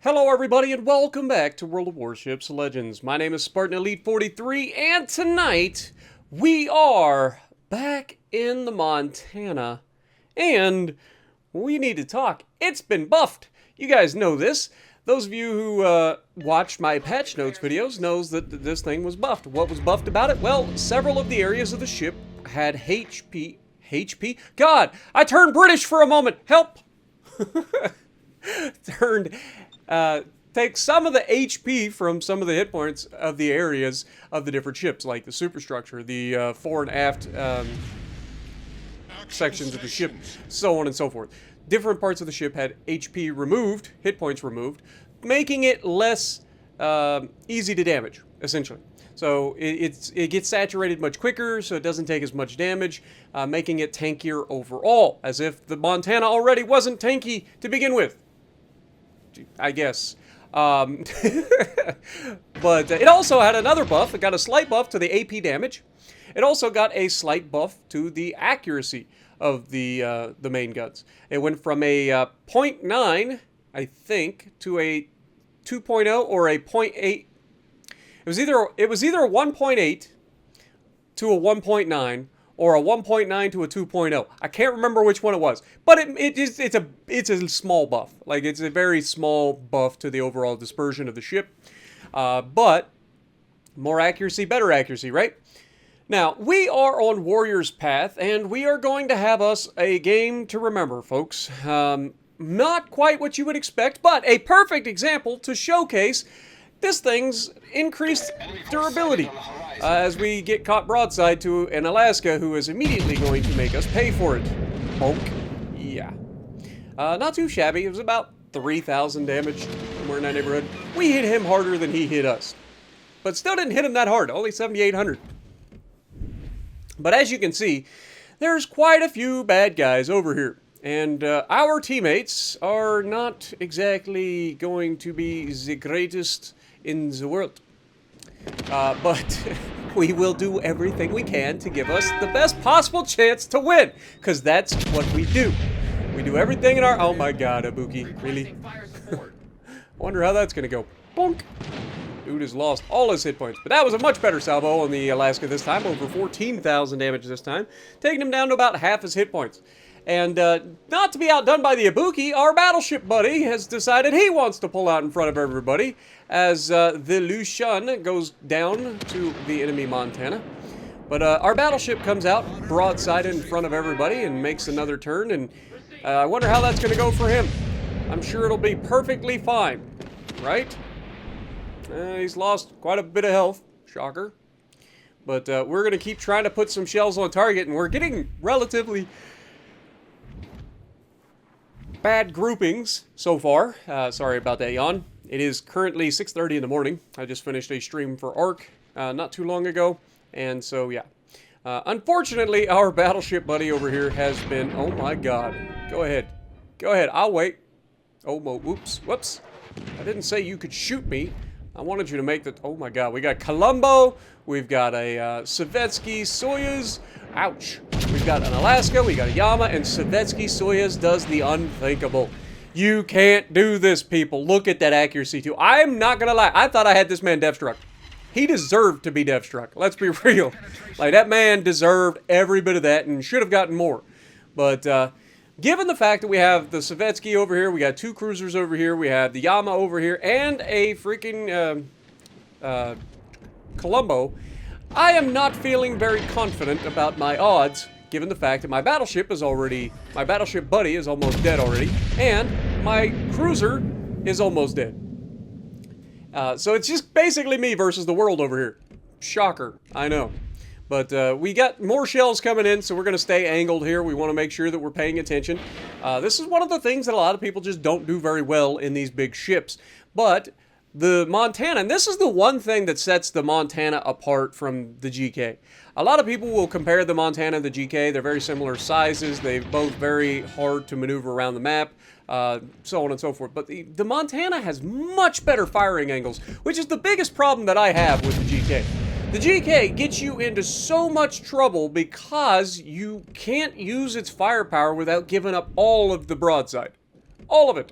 Hello everybody and welcome back to World of Warships Legends. My name is Spartan Elite 43 and tonight we are back in the Montana and we need to talk. It's been buffed. You guys know this. Those of you who watched my patch notes videos knows that this thing was buffed. What was buffed about it? Well, several of the areas of the ship had HP. God, I turned British for a moment. Help! Take some of the HP from some of the hit points of the areas of the different ships, like the superstructure, the fore and aft sections of the ship, so on and so forth. Different parts of the ship had HP removed, hit points removed, making it less easy to damage, essentially. So it gets saturated much quicker, so it doesn't take as much damage, making it tankier overall, as if the Montana already wasn't tanky to begin with. I guess. But it also had another buff. It got a slight buff to the AP damage. It also got a slight buff to the accuracy of the main guns. It went from a 0.9, I think, to a 2.0 or a 0.8. It was either a 1.8 to a 1.9 or a 1.9 to a 2.0. I can't remember which one it was, but it's a small buff. Like, it's a very small buff to the overall dispersion of the ship. But more accuracy, better accuracy, right? Now, we are on Warrior's Path, and we are going to have us a game to remember, folks. Not quite what you would expect, but a perfect example to showcase this thing's increased durability as we get caught broadside to an Alaska who is immediately going to make us pay for it. Bonk. Yeah. Not too shabby. It was about 3,000 damage, somewhere in that neighborhood. We hit him harder than he hit us, but still didn't hit him that hard. Only 7,800. But as you can see, there's quite a few bad guys over here. And our teammates are not exactly going to be the greatest in the world. But we will do everything we can to give us the best possible chance to win. Because that's what we do. We do everything in our... Oh my god, Ibuki. Really? Wonder how that's going to go. Bonk. Dude has lost all his hit points. But that was a much better salvo on the Alaska this time. Over 14,000 damage this time. Taking him down to about half his hit points. And not to be outdone by the Ibuki, our battleship buddy has decided he wants to pull out in front of everybody as the Lucian goes down to the enemy Montana. But our battleship comes out broadside in front of everybody and makes another turn, and I wonder how that's going to go for him. I'm sure it'll be perfectly fine, right? He's lost quite a bit of health, shocker. But we're going to keep trying to put some shells on target, and we're getting relatively bad groupings so far. Sorry about that, yawn. It is currently 6:30 in the morning. I just finished a stream for ARC not too long ago, and so yeah. Unfortunately, our battleship buddy over here has been... Oh my god. Go ahead. Go ahead. I'll wait. Oh, whoops. Whoops. I didn't say you could shoot me. I wanted you to make the... Oh my god. We got Colombo. We've got a Savetsky Soyuz. Ouch. We've got an Alaska, we got a Yama, and Savetsky Soyuz does the unthinkable. You can't do this, people. Look at that accuracy, too. I'm not gonna lie. I thought I had this man death-struck. He deserved to be death-struck. Let's be real. Like, that man deserved every bit of that and should have gotten more. But, given the fact that we have the Savetsky over here, we got two cruisers over here, we have the Yama over here, and a freaking, Colombo, I am not feeling very confident about my odds, given the fact that my battleship buddy is almost dead already, and my cruiser is almost dead. So it's just basically me versus the world over here. Shocker, I know. But we got more shells coming in, so we're going to stay angled here. We want to make sure that we're paying attention. This is one of the things that a lot of people just don't do very well in these big ships. But the Montana, and this is the one thing that sets the Montana apart from the GK. A lot of people will compare the Montana and the GK. They're very similar sizes. They're both very hard to maneuver around the map, so on and so forth. But the Montana has much better firing angles, which is the biggest problem that I have with the GK. The GK gets you into so much trouble because you can't use its firepower without giving up all of the broadside. All of it.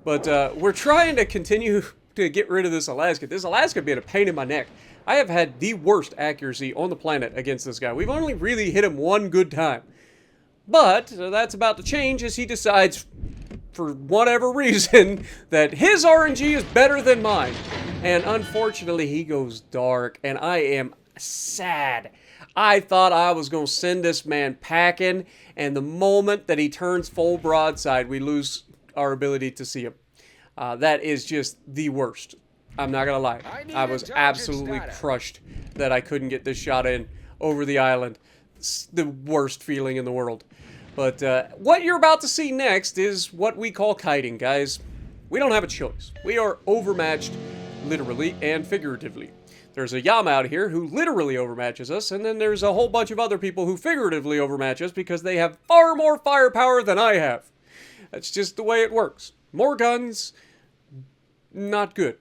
But we're trying to continue to get rid of this Alaska. This Alaska being a pain in my neck. I have had the worst accuracy on the planet against this guy. We've only really hit him one good time. But that's about to change as he decides, for whatever reason, that his RNG is better than mine. And unfortunately, he goes dark, and I am sad. I thought I was going to send this man packing, and the moment that he turns full broadside, we lose our ability to see him. That is just the worst. I'm not going to lie. I was absolutely crushed that I couldn't get this shot in over the island. It's the worst feeling in the world. But what you're about to see next is what we call kiting, guys. We don't have a choice. We are overmatched, literally and figuratively. There's a Yama out here who literally overmatches us, and then there's a whole bunch of other people who figuratively overmatch us because they have far more firepower than I have. That's just the way it works. More guns, not good.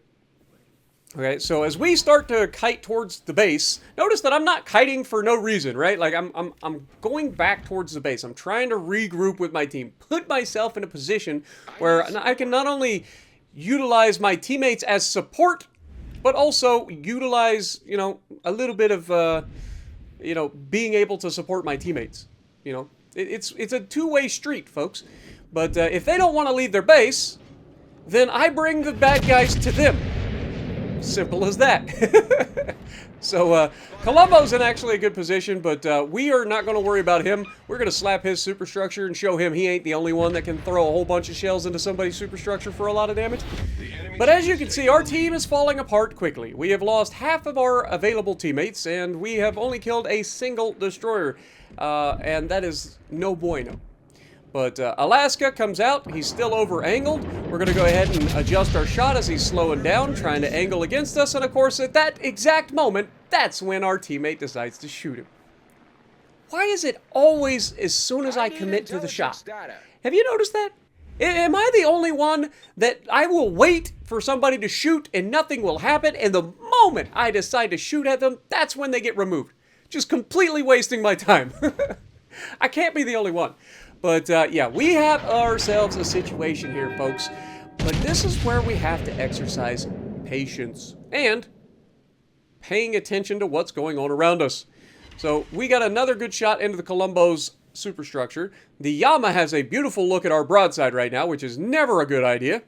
Okay, so as we start to kite towards the base, notice that I'm not kiting for no reason, right? Like, I'm going back towards the base. I'm trying to regroup with my team, put myself in a position where I can not only utilize my teammates as support, but also utilize, you know, a little bit of, you know, being able to support my teammates. You know, it's a two-way street, folks. But if they don't want to leave their base, then I bring the bad guys to them. Simple as that. So, Columbo's in actually a good position, but we are not going to worry about him. We're going to slap his superstructure and show him he ain't the only one that can throw a whole bunch of shells into somebody's superstructure for a lot of damage. But as you can see, our team is falling apart quickly. We have lost half of our available teammates, and we have only killed a single destroyer. And that is no bueno. But Alaska comes out. He's still over-angled. We're going to go ahead and adjust our shot as he's slowing down, trying to angle against us. And, of course, at that exact moment, that's when our teammate decides to shoot him. Why is it always as soon as I commit to the shot? Have you noticed that? Am I the only one that I will wait for somebody to shoot and nothing will happen? And the moment I decide to shoot at them, that's when they get removed. Just completely wasting my time. I can't be the only one. But, yeah, we have ourselves a situation here, folks. But this is where we have to exercise patience and paying attention to what's going on around us. So we got another good shot into the Columbo's superstructure. The Yama has a beautiful look at our broadside right now, which is never a good idea.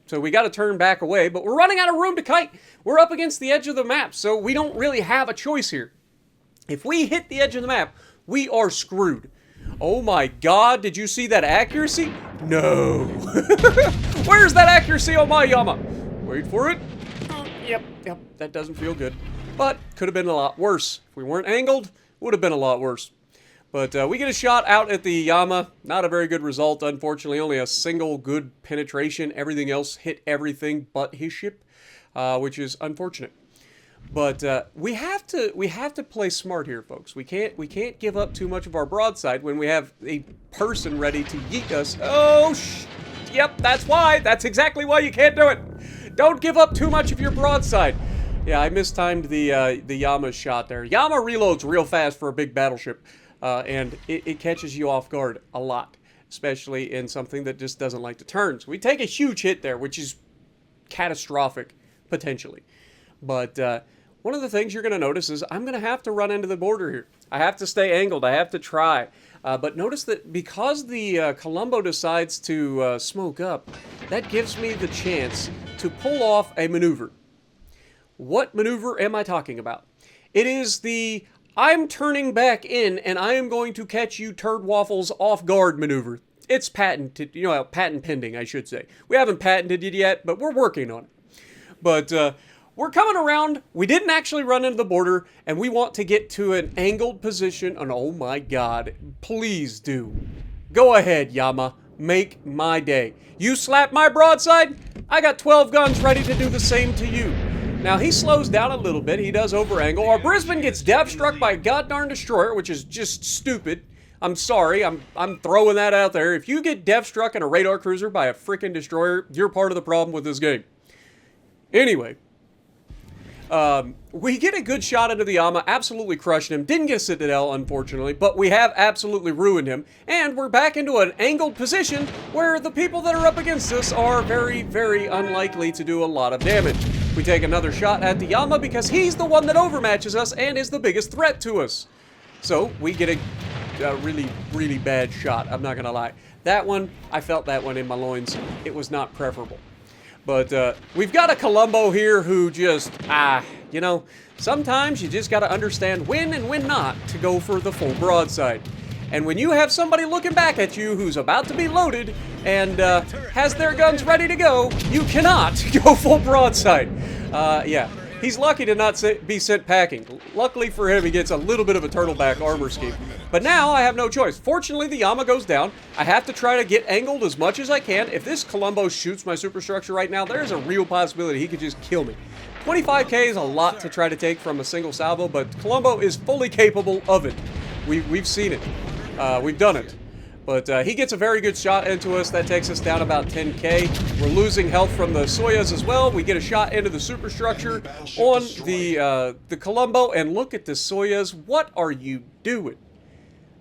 So we got to turn back away, but we're running out of room to kite. We're up against the edge of the map, so we don't really have a choice here. If we hit the edge of the map, we are screwed. Oh my God, did you see that accuracy? No. Where's that accuracy on my Yama? Wait for it. Yep, that doesn't feel good. But could have been a lot worse. If we weren't angled, would have been a lot worse. But we get a shot out at the Yama. Not a very good result, unfortunately. Only a single good penetration. Everything else hit everything but his ship, which is unfortunate. But we have to play smart here, folks. We can't give up too much of our broadside when we have a person ready to yeet us. Oh, yep, that's why. That's exactly why you can't do it. Don't give up too much of your broadside. Yeah, I mistimed the Yama's shot there. Yama reloads real fast for a big battleship, and it catches you off guard a lot, especially in something that just doesn't like to turn. So we take a huge hit there, which is catastrophic, potentially. But one of the things you're going to notice is I'm going to have to run into the border here. I have to stay angled. I have to try. But notice that because the Columbo decides to smoke up, that gives me the chance to pull off a maneuver. What maneuver am I talking about? It is the I'm turning back in and I am going to catch you turd waffles off guard maneuver. It's patented, patent pending, I should say. We haven't patented it yet, but we're working on it. But we're coming around. We didn't actually run into the border, and we want to get to an angled position. And oh my God, please do. Go ahead, Yama. Make my day. You slap my broadside, I got 12 guns ready to do the same to you. Now, he slows down a little bit. He does over-angle. Our Brisbane gets depth struck by a god-darn destroyer, which is just stupid. I'm sorry. I'm throwing that out there. If you get depth struck in a radar cruiser by a freaking destroyer, you're part of the problem with this game. Anyway, We get a good shot into the Yama, absolutely crushing him. Didn't get a Citadel, unfortunately, but we have absolutely ruined him. And we're back into an angled position where the people that are up against us are very, very unlikely to do a lot of damage. We take another shot at the Yama because he's the one that overmatches us and is the biggest threat to us. So we get a really, really bad shot, I'm not gonna lie. That one, I felt that one in my loins. It was not preferable. But we've got a Columbo here who just, you know, sometimes you just got to understand when and when not to go for the full broadside. And when you have somebody looking back at you who's about to be loaded and has their guns ready to go, you cannot go full broadside. Yeah, he's lucky to not be sent packing. Luckily for him, he gets a little bit of a turtleback armor scheme. But now I have no choice. Fortunately, the Yama goes down. I have to try to get angled as much as I can. If this Columbo shoots my superstructure right now, there's a real possibility he could just kill me. 25k is a lot to try to take from a single salvo, but Columbo is fully capable of it. We've seen it. We've done it. But he gets a very good shot into us. That takes us down about 10k. We're losing health from the Soyuz as well. We get a shot into the superstructure on the Columbo, and look at the Soyuz. What are you doing?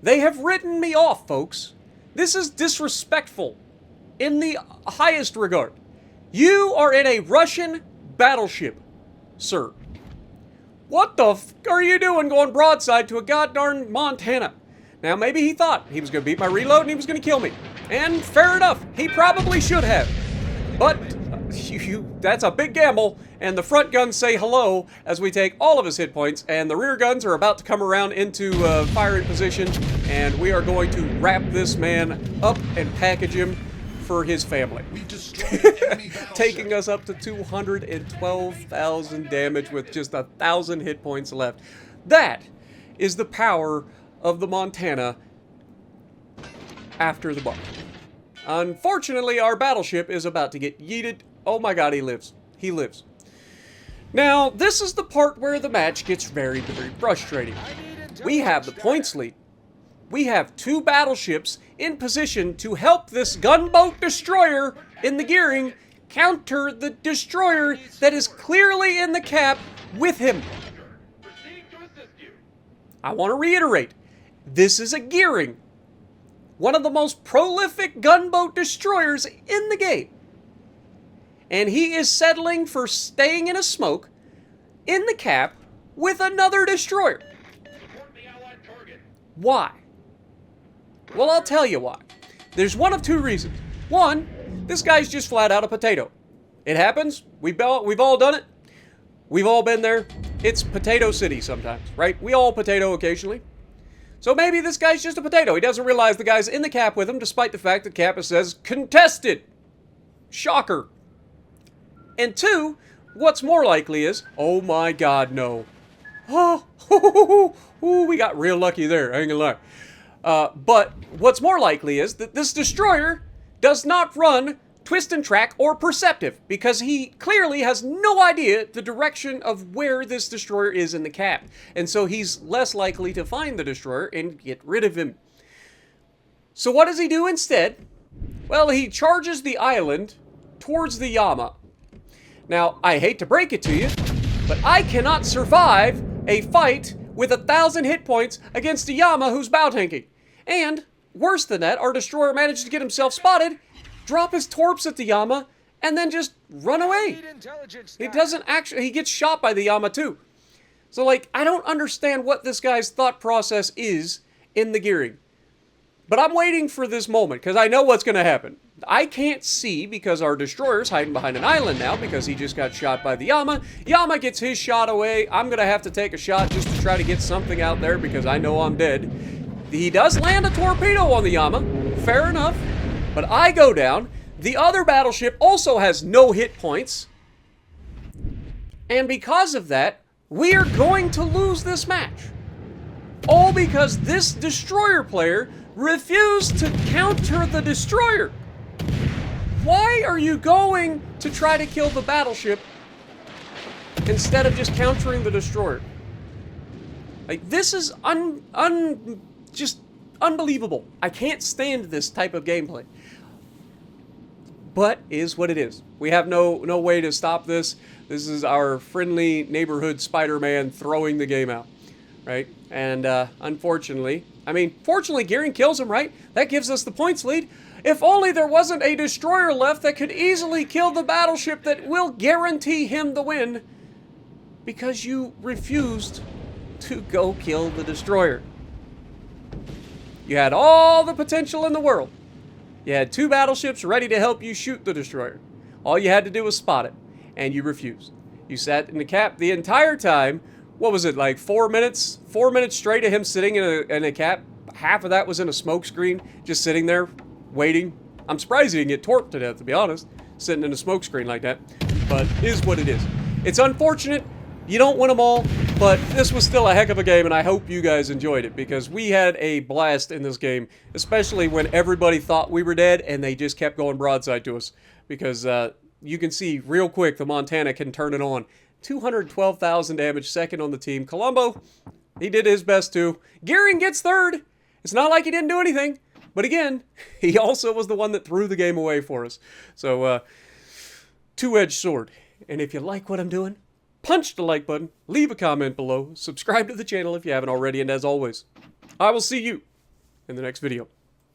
They have written me off, folks. This is disrespectful in the highest regard. You are in a Russian battleship, sir. What the f are you doing going broadside to a goddamn Montana? Now, maybe he thought he was going to beat my reload and he was going to kill me. And fair enough, he probably should have. But that's a big gamble, and the front guns say hello as we take all of his hit points, and the rear guns are about to come around into firing position, and we are going to wrap this man up and package him for his family. Taking us up to 212,000 damage with just 1,000 hit points left. That is the power of the Montana after the bar. Unfortunately, our battleship is about to get yeeted. Oh my god, he lives. He lives. Now, this is the part where the match gets very, very frustrating. We have the points lead. We have two battleships in position to help this gunboat destroyer in the gearing counter the destroyer that is clearly in the cap with him. I want to reiterate, this is a gearing. One of the most prolific gunboat destroyers in the game. And he is settling for staying in a smoke in the cap with another destroyer. Why? Well, I'll tell you why. There's one of two reasons. One, this guy's just flat out a potato. It happens. We've all done it. We've all been there. It's potato city sometimes, right? We all potato occasionally. So maybe this guy's just a potato. He doesn't realize the guy's in the cap with him, despite the fact that cap says contested. Shocker. And two, what's more likely is, oh my god, no. Oh, we got real lucky there, I ain't gonna lie. But what's more likely is that this destroyer does not run twist and track or perceptive, because he clearly has no idea the direction of where this destroyer is in the cap. And so he's less likely to find the destroyer and get rid of him. So what does he do instead? Well, he charges the island towards the Yama. Now, I hate to break it to you, but I cannot survive a fight with 1,000 hit points against a Yama who's bow tanking. And, worse than that, our destroyer managed to get himself spotted, drop his torps at the Yama, and then just run away. He doesn't actually, he gets shot by the Yama too. So like, I don't understand what this guy's thought process is in the gearing. But I'm waiting for this moment, because I know what's going to happen. I can't see because our destroyer's hiding behind an island now because he just got shot by the Yama. Yama gets his shot away. I'm going to have to take a shot just to try to get something out there because I know I'm dead. He does land a torpedo on the Yama. Fair enough. But I go down. The other battleship also has no hit points. And because of that, we are going to lose this match. All because this destroyer player refused to counter the destroyer. Why are you going to try to kill the battleship instead of just countering the destroyer? Like, this is just unbelievable. I can't stand this type of gameplay. but is what it is. We have no way to stop this. This is our friendly neighborhood Spider-Man throwing the game out, right? And unfortunately, I mean, fortunately, Gearing kills him, right? That gives us the points lead. If only there wasn't a destroyer left that could easily kill the battleship that will guarantee him the win, because you refused to go kill the destroyer. You had all the potential in the world. You had 2 battleships ready to help you shoot the destroyer. All you had to do was spot it, and you refused. You sat in the cap the entire time. What was it, like 4 minutes? 4 minutes straight of him sitting in a cap. Half of that was in a smoke screen, just sitting there, waiting. I'm surprised he didn't get torped to death, to be honest, sitting in a smoke screen like that. But it is what it is. It's unfortunate. You don't win them all, but this was still a heck of a game, and I hope you guys enjoyed it, because we had a blast in this game, especially when everybody thought we were dead, and they just kept going broadside to us, because you can see real quick the Montana can turn it on. 212,000 damage, second on the team. Colombo, he did his best too. Gearing gets third. It's not like he didn't do anything, but again, he also was the one that threw the game away for us. So, two-edged sword. And if you like what I'm doing, punch the like button, leave a comment below, subscribe to the channel if you haven't already, and as always, I will see you in the next video.